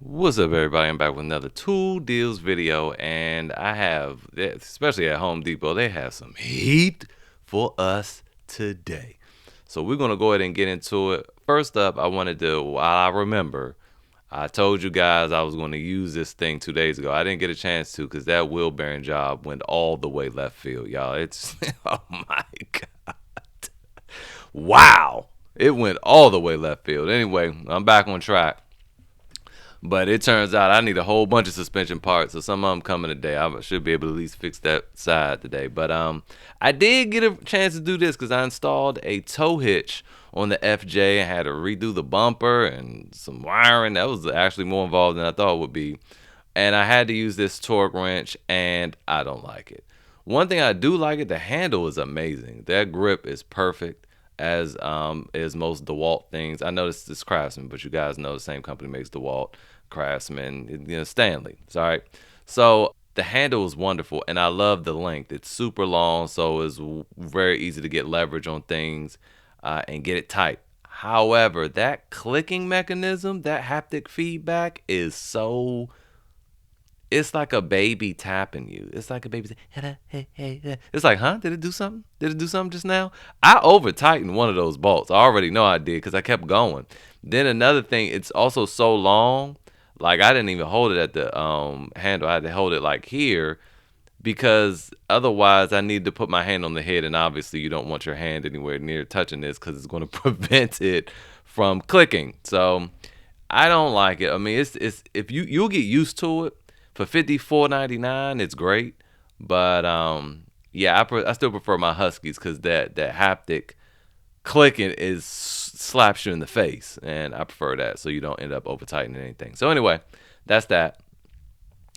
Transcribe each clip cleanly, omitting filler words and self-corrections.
What's up, everybody? I'm back with another tool deals video, and I have, especially at Home Depot, they have some heat for us today. So we're gonna go ahead and get into it. First up, I wanted to, while I remember, I told you guys I was going to use this thing 2 days ago. I didn't get a chance to because that wheel bearing job went all the way left field, y'all. It's oh my god, wow, it went all the way left field. Anyway, I'm back on track. But it turns out I need a whole bunch of suspension parts, so some of them coming today. I should be able to at least fix that side today. But I did get a chance to do this because I installed a tow hitch on the FJ and had to redo the bumper and some wiring. That was actually more involved than I thought it would be. And I had to use this torque wrench, and I don't like it. One thing I do like it, the handle is amazing. That grip is perfect, as is most DeWalt things. I noticed this Craftsman, but you guys know the same company makes DeWalt, Craftsman, Stanley. It's all right. So the handle is wonderful, and I love the length. It's super long, so it's very easy to get leverage on things and get it tight. However, that clicking mechanism, that haptic feedback is so, it's like a baby tapping you. It's like a baby saying, hey, hey, hey, hey. It's like, huh? Did it do something? Did it do something just now? I over tightened one of those bolts. I already know I did because I kept going. Then another thing, it's also so long. Like I didn't even hold it at the handle. I had to hold it like here because otherwise I need to put my hand on the head, and obviously you don't want your hand anywhere near touching this because it's going to prevent it from clicking. So I don't like it. I mean, it's if you'll get used to it. For $54.99, it's great, but yeah, I still prefer my Huskies because that haptic clicking is slaps you in the face, and I prefer that so you don't end up over tightening anything. So anyway, that's that.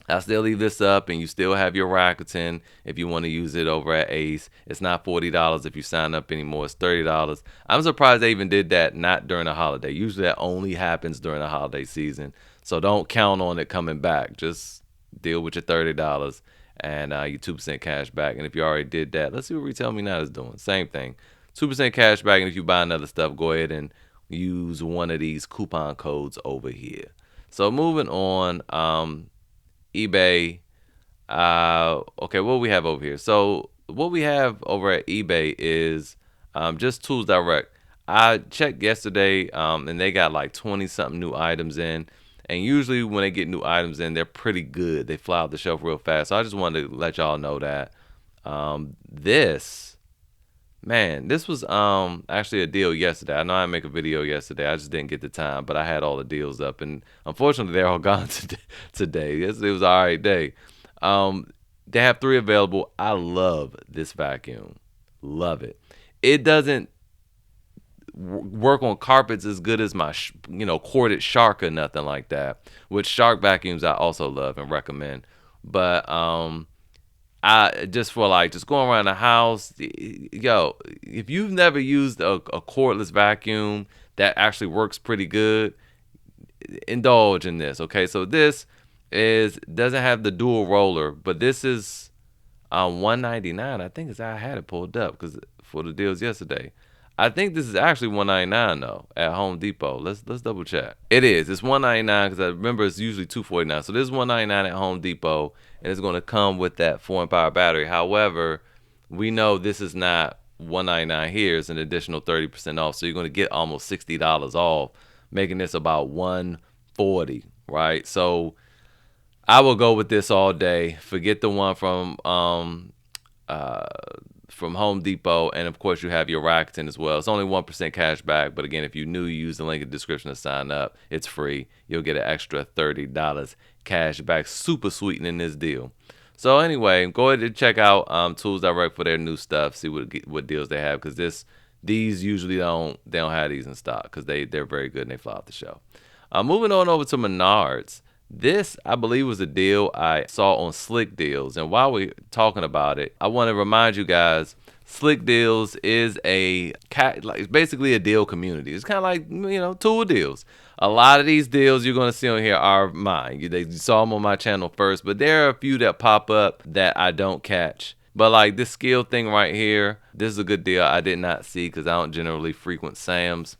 I still leave this up, and you still have your Rakuten if you want to use it over at Ace. It's not $40 if you sign up anymore. It's $30. I'm surprised they even did that not during the holiday. Usually that only happens during the holiday season. So don't count on it coming back. Just deal with your $30 and your 2% cash back. And if you already did that, let's see what Retail Me Now is doing. Same thing. 2% cash back. And if you buy another stuff, go ahead and use one of these coupon codes over here. So moving on. eBay. Okay, what we have over here? So what we have over at eBay is just Tools Direct. I checked yesterday, and they got like 20 something new items in. And usually when they get new items in, they're pretty good. They fly off the shelf real fast. So I just wanted to let y'all know that this, man, this was actually a deal yesterday. I know I didn't make a video yesterday. I just didn't get the time, but I had all the deals up, and unfortunately they're all gone today. Yesterday was an alright day. They have 3 available. I love this vacuum. Love it. It doesn't work on carpets as good as my corded Shark or nothing like that, which Shark vacuums I also love and recommend. But I just for like just going around the house, yo, if you've never used a cordless vacuum that actually works pretty good, indulge in this. Okay, so this is doesn't have the dual roller, but this is $199. I think I had it pulled up because for the deals yesterday. I think this is actually $199 though at Home Depot. Let's double check. It is. It's $199 because I remember it's usually $249. So this is $199 at Home Depot, and it's going to come with that 4 amp hour battery. However, we know this is not $199 here. It's an additional 30% off, so you're going to get almost $60 off, making this about $140. Right. So I will go with this all day. Forget the one from Home Depot, and of course you have your Rakuten as well. It's only 1% cash back, but again, if you're new, you use the link in the description to sign up. It's free. You'll get an extra $30 cash back. Super sweetening this deal. So anyway, go ahead and check out Tools Direct for their new stuff. See what deals they have, because these usually don't have these in stock because they're very good and they fly off the shelf. Moving on over to Menards. This, I believe, was a deal I saw on Slick Deals. And while we're talking about it, I want to remind you guys, Slick Deals is it's basically a deal community. It's kind of like, tool deals. A lot of these deals you're going to see on here are mine. You saw them on my channel first, but there are a few that pop up that I don't catch. But like this skill thing right here, this is a good deal I did not see because I don't generally frequent Sam's.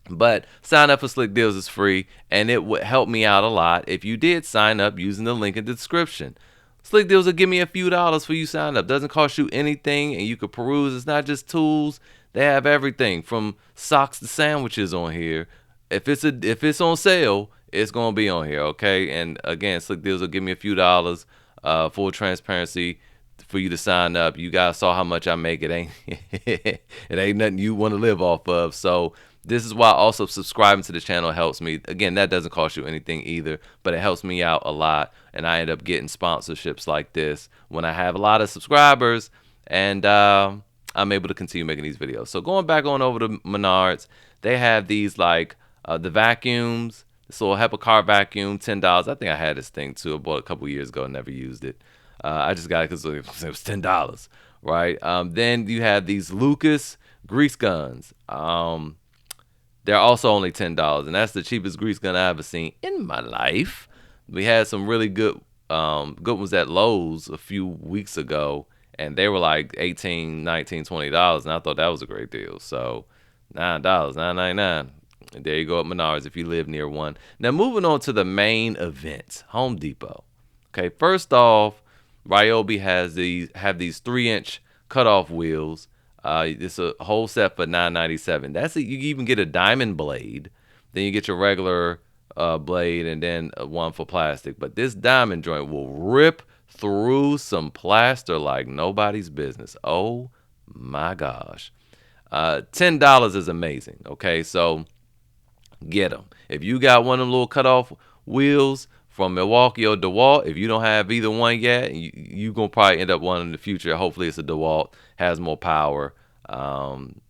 But sign up for Slick Deals is free, and it would help me out a lot if you did sign up using the link in the description. Slick Deals will give me a few dollars for you sign up. Doesn't cost you anything, and you could peruse. It's not just tools. They have everything from socks to sandwiches on here. If it's on sale, it's gonna be on here, okay? And again, Slick Deals will give me a few dollars. Full transparency for you to sign up. You guys saw how much I make. It ain't it ain't nothing you want to live off of. So this is why also subscribing to the channel helps me. Again, that doesn't cost you anything either, but it helps me out a lot. And I end up getting sponsorships like this when I have a lot of subscribers, and I'm able to continue making these videos. So going back on over to Menards, they have these like the vacuums. This little HEPA car vacuum, $10. I think I had this thing too. I bought it a couple years ago and never used it. I just got it because it was $10, right? Then you have these Lucas grease guns. They're also only $10, and that's the cheapest grease gun I ever seen in my life. We had some really good ones at Lowe's a few weeks ago, and they were like $18, $19, $20, and I thought that was a great deal. So $9, $9.99. There you go at Menards if you live near one. Now moving on to the main event, Home Depot. Okay, first off, Ryobi have these 3-inch cutoff wheels. It's a whole set for $9.97. That's it. You even get a diamond blade. Then you get your regular blade, and then one for plastic. But this diamond joint will rip through some plaster like nobody's business. Oh my gosh. $10 is amazing. Okay, so get them. If you got one of them little cutoff wheels from Milwaukee or DeWalt, if you don't have either one yet, you going to probably end up one in the future. Hopefully it's a DeWalt, has more power.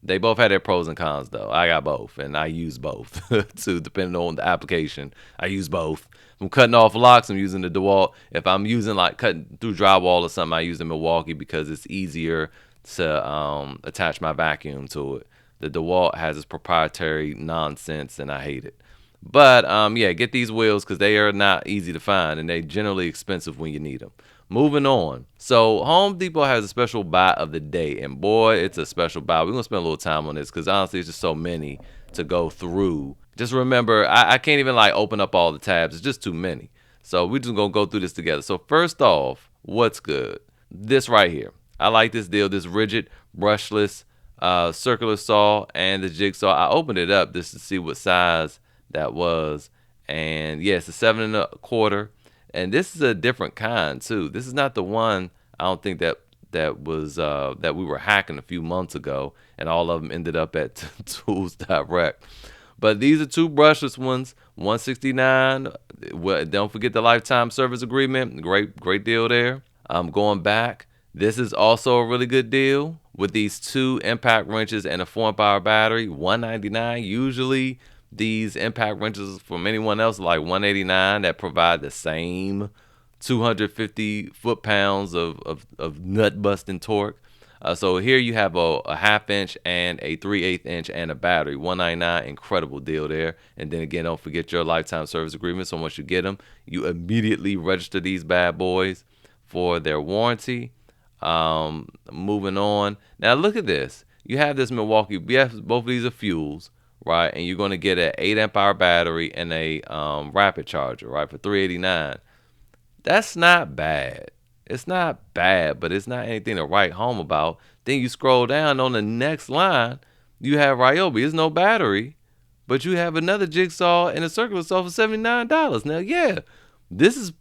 They both have their pros and cons, though. I got both, and I use both, too, depending on the application. I use both. If I'm cutting off locks, I'm using the DeWalt. If I'm using, like, cutting through drywall or something, I use the Milwaukee because it's easier to attach my vacuum to it. The DeWalt has its proprietary nonsense, and I hate it. But yeah, get these wheels because they are not easy to find, and they generally expensive when you need them. Moving on. So Home Depot has a special buy of the day, and boy, it's a special buy. We're gonna spend a little time on this because honestly, it's just so many to go through. Just remember, I can't even like open up all the tabs. It's just too many. So we're just gonna go through this together. So first off, what's good? This right here. I like this deal. This rigid brushless circular saw and the jigsaw. I opened it up just to see what size that was, and yeah, it's a 7 1/4, and this is a different kind too. This is not the one I don't think that was that we were hacking a few months ago, and all of them ended up at Tools Direct. But these are two brushless ones, 169. Well, don't forget the lifetime service agreement. Great deal there. I'm going back. This is also a really good deal with these 2 impact wrenches and a 4-amp-hour battery, $199. Usually these impact wrenches from anyone else like $189 that provide the same 250 foot-pounds of nut-busting torque. So here you have a 1/2 inch and a 3/8 inch and a battery, $199. Incredible deal there. And then again, don't forget your lifetime service agreement. So once you get them, you immediately register these bad boys for their warranty. Moving on. Now look at this. You have this Milwaukee. Yes, both of these are fuels, right? And you're going to get an 8-amp-hour battery and a rapid charger, right, for $389. That's not bad. It's not bad, but it's not anything to write home about. Then you scroll down on the next line, you have Ryobi. It's no battery, but you have another jigsaw and a circular saw for $79. Now, yeah, this is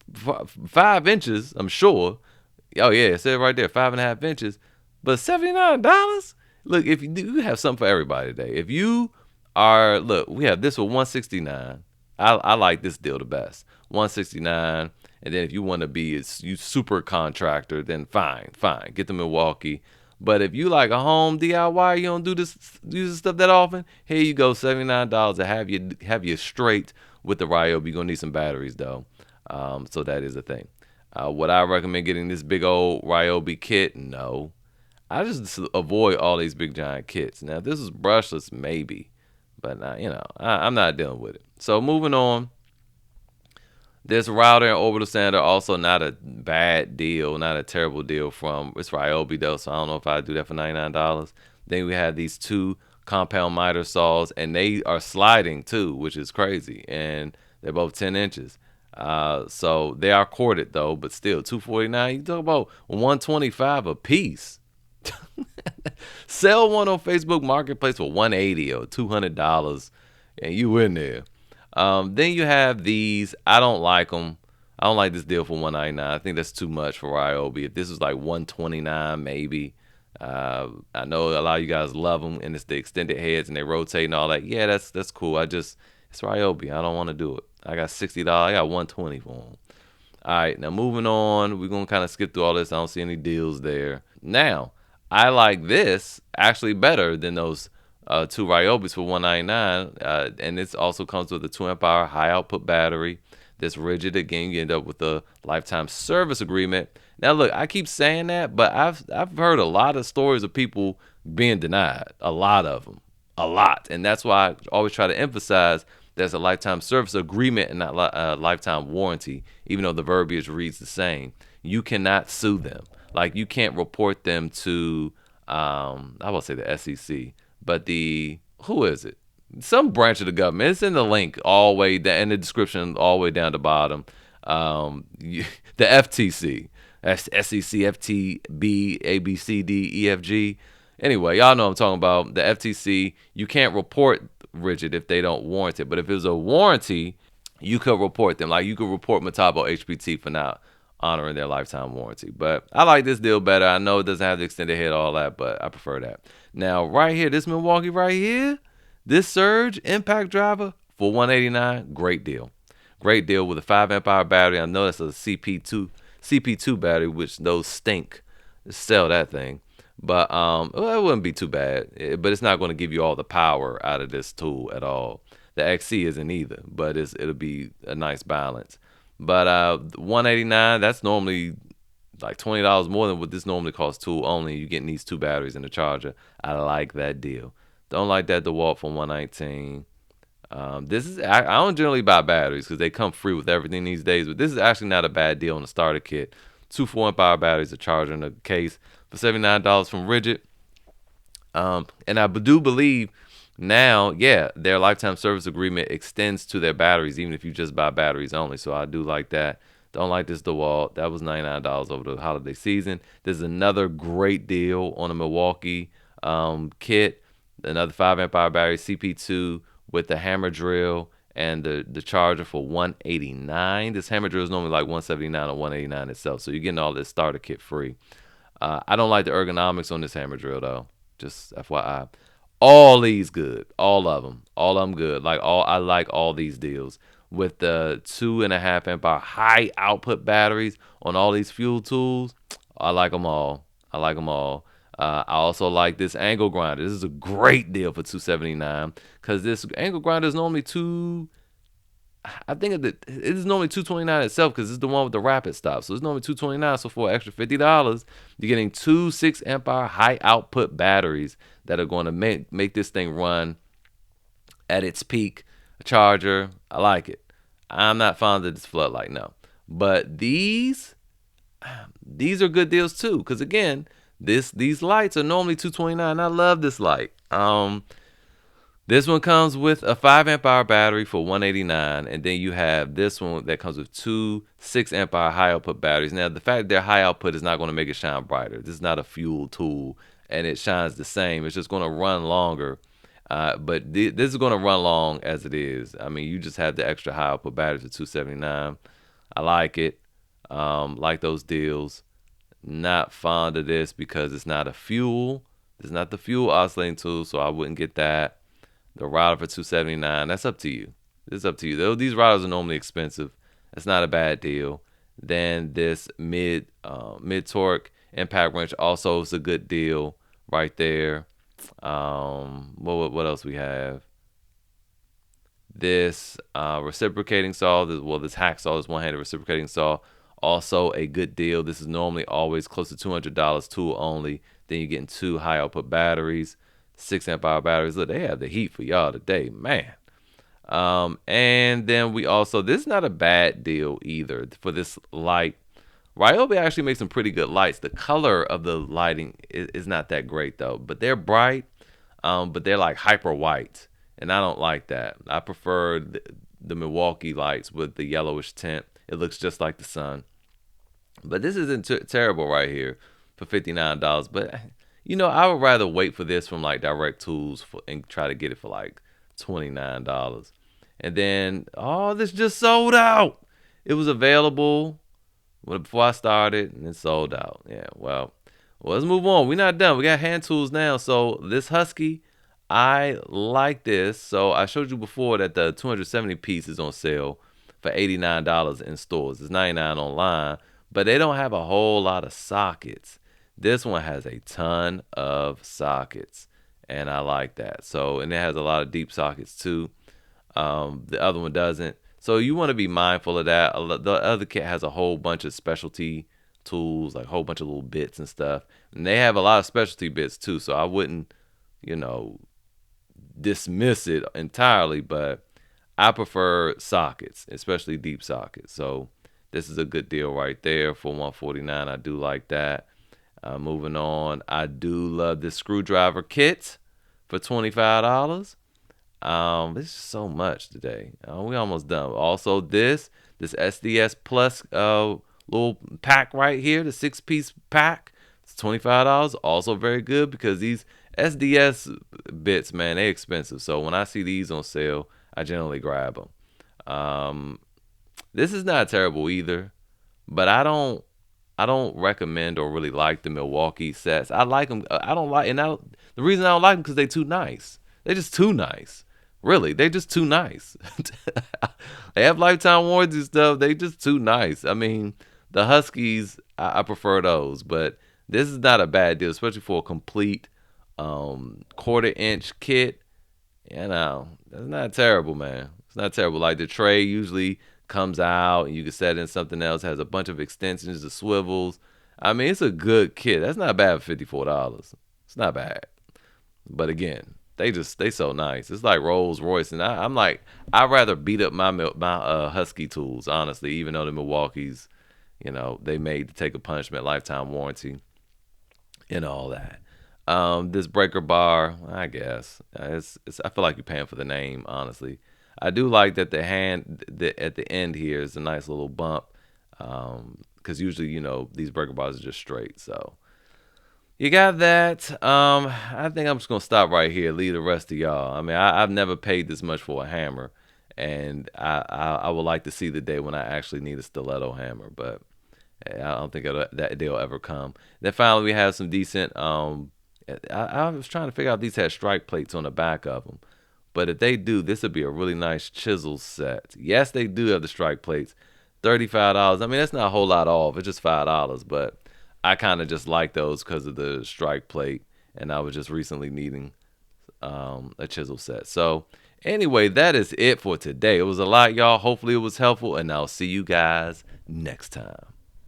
5 inches, I'm sure. Oh yeah, it said right there, 5.5 inches, but $79. Look, if you have something for everybody today. If you are, look, we have this for $169. I like this deal the best, $169. And then if you want to be a super contractor, then fine, get the Milwaukee. But if you like a home DIY, you don't do this stuff that often. Here you go, $79 to have you straight with the Ryobi. You're gonna need some batteries though, so that is a thing. Would I recommend getting this big old Ryobi kit? No. I just avoid all these big giant kits. Now, if this is brushless, maybe. But, I'm not dealing with it. So, moving on. This router and orbital sander, also not a bad deal, not a terrible deal it's Ryobi, though, so I don't know if I'd do that for $99. Then we have these 2 compound miter saws, and they are sliding too, which is crazy. And they're both 10 inches. So they are corded though, but still 249. You talk about 125 a piece. Sell one on Facebook Marketplace for 180 or $200, and you in there. Then you have these. I don't like them. I don't like this deal for 199. I think that's too much for Ryobi. If this was like 129, maybe. I know a lot of you guys love them, and it's the extended heads and they rotate and all that. Yeah, that's cool. It's Ryobi. I don't want to do it. I got $60. I got 120 for them. All right, now moving on. We're gonna kind of skip through all this. I don't see any deals there. Now, I like this actually better than those two Ryobis for 199, and it also comes with a 2 amp hour high output battery. This rigid again. You end up with a lifetime service agreement. Now, look, I keep saying that, but I've heard a lot of stories of people being denied. A lot of them, a lot, and that's why I always try to emphasize there's a lifetime service agreement and not a lifetime warranty, even though the verbiage reads the same. You cannot sue them. Like, you can't report them to, I will say the SEC, but who is it? Some branch of the government. It's in the link all the way down, in the description all the way down the bottom. The FTC. That's SEC, FTB, ABCD, EFG. Anyway, y'all know what I'm talking about. The FTC, you can't report rigid if they don't warrant it. But if it was a warranty, you could report them. Like, you could report Metabo HPT for not honoring their lifetime warranty. But I like this deal better. I know it doesn't have the extended head, all that, but I prefer that. Now, right here, this Milwaukee right here, this Surge impact driver for $189, great deal. Great deal with a 5 amp hour battery. I know that's a CP2 battery, which those stink. Sell that thing. But it wouldn't be too bad. But it's not going to give you all the power out of this tool at all. The XC isn't either, but it'll be a nice balance. But $189, that's normally like $20 more than what this normally costs tool only. You're getting these two batteries and a charger. I like that deal. Don't like that DeWalt for $119. I don't generally buy batteries because they come free with everything these days, but this is actually not a bad deal on the starter kit. Two 4 amp hour batteries, a charger, and a case for $79 from Rigid. And I do believe now, yeah, their lifetime service agreement extends to their batteries, even if you just buy batteries only. So I do like that. Don't like this DeWalt. That was $99 over the holiday season. There's another great deal on a Milwaukee kit. Another 5 amp hour battery, CP2 with the hammer drill and the charger for $189. This hammer drill is normally like $179 or $189 itself. So you're getting all this starter kit free. I don't like the ergonomics on this hammer drill though. Just FYI. All these good. All of them good. I like all these deals. With the 2.5 amp hour high output batteries on all these fuel tools, I like them all. I also like this angle grinder. This is a great deal for $279 because this angle grinder is normally I think it is normally $229 itself because it's the one with the rapid stop. So it's normally $229. So for an extra $50, you're getting two 6 amp hour high output batteries that are going to make this thing run at its peak. A charger, I like it. I'm not fond of this floodlight, no. But these are good deals too because again, these lights are normally $229. I love this light. This one comes with a 5 amp hour battery for $189, and then you have this one that comes with two 6 amp hour high output batteries. Now, the fact that they're high output is not going to make it shine brighter. This is not a fuel tool, and it shines the same. It's just going to run longer. But this is going to run long as it is. I mean, you just have the extra high output batteries for $279. I like it. Like those deals. Not fond of this because it's not a fuel. It's not the fuel oscillating tool, so I wouldn't get that. The router for $279. That's up to you. It's up to you. These routers are normally expensive. That's not a bad deal. Then this mid torque impact wrench also is a good deal right there. What else we have? This reciprocating saw. This hacksaw, this one-handed reciprocating saw. Also a good deal. This is normally always close to $200 tool only. Then you're getting two high output batteries, 6 amp hour batteries. Look, they have the heat for y'all today, man. And then this is not a bad deal either for this light. Ryobi actually makes some pretty good lights. The color of the lighting is not that great though, but they're bright. but they're like hyper white, and I don't like that. I prefer the Milwaukee lights with the yellowish tint. It looks just like the sun. But this isn't terrible right here for $59. But I would rather wait for this from like Direct Tools and try to get it for like $29. And then, oh, this just sold out. It was available before I started, and it sold out. Yeah, well, let's move on. We're not done. We got hand tools now. So this Husky, I like this. So I showed you before that the 270 piece is on sale for $89 in stores. It's $99 online, but they don't have a whole lot of sockets. This one has a ton of sockets, and I like that. So, and it has a lot of deep sockets too. The other one doesn't. So you want to be mindful of that. The other kit has a whole bunch of specialty tools, like a whole bunch of little bits and stuff. And they have a lot of specialty bits too. So I wouldn't, you know, dismiss it entirely, but I prefer sockets, especially deep sockets. So this is a good deal right there for $149. I do like that. Moving on, I do love this screwdriver kit for $25. This is so much today. We almost done. Also, this SDS Plus little pack right here, the 6-piece pack, it's $25. Also very good because these SDS bits, man, they expensive. So when I see these on sale, I generally grab them. This is not terrible either, but I don't recommend or really like the Milwaukee sets. I like them. I don't like, the reason I don't like them because they're too nice. They're just too nice. Really, they just too nice. They have lifetime warranty stuff. They just too nice. I mean, the Huskies, I prefer those, but this is not a bad deal, especially for a complete quarter-inch kit. That's not terrible, man. It's not terrible. Like the tray usually comes out and you can set in something else. Has a bunch of extensions, the swivels. I mean, it's a good kit. That's not bad for $54. It's not bad. But again, they so nice. It's like Rolls Royce, and I'm like, I'd rather beat up my Husky tools, honestly. Even though the Milwaukee's, they made to take a punishment, lifetime warranty, and all that. This breaker bar, I guess, it's I feel like you're paying for the name, honestly. I do like that at the end here is a nice little bump, because usually these breaker bars are just straight, so. You got that. I think I'm just gonna stop right here. Leave the rest of y'all. I mean, I've never paid this much for a hammer, and I would like to see the day when I actually need a stiletto hammer, but I don't think that day will ever come. Then finally, we have some decent. I was trying to figure out if these had strike plates on the back of them, but if they do, this would be a really nice chisel set. Yes, they do have the strike plates. $35. I mean, that's not a whole lot off. It's just $5, but I kind of just like those because of the strike plate, and I was just recently needing a chisel set. So anyway, that is it for today. It was a lot, y'all. Hopefully it was helpful, and I'll see you guys next time.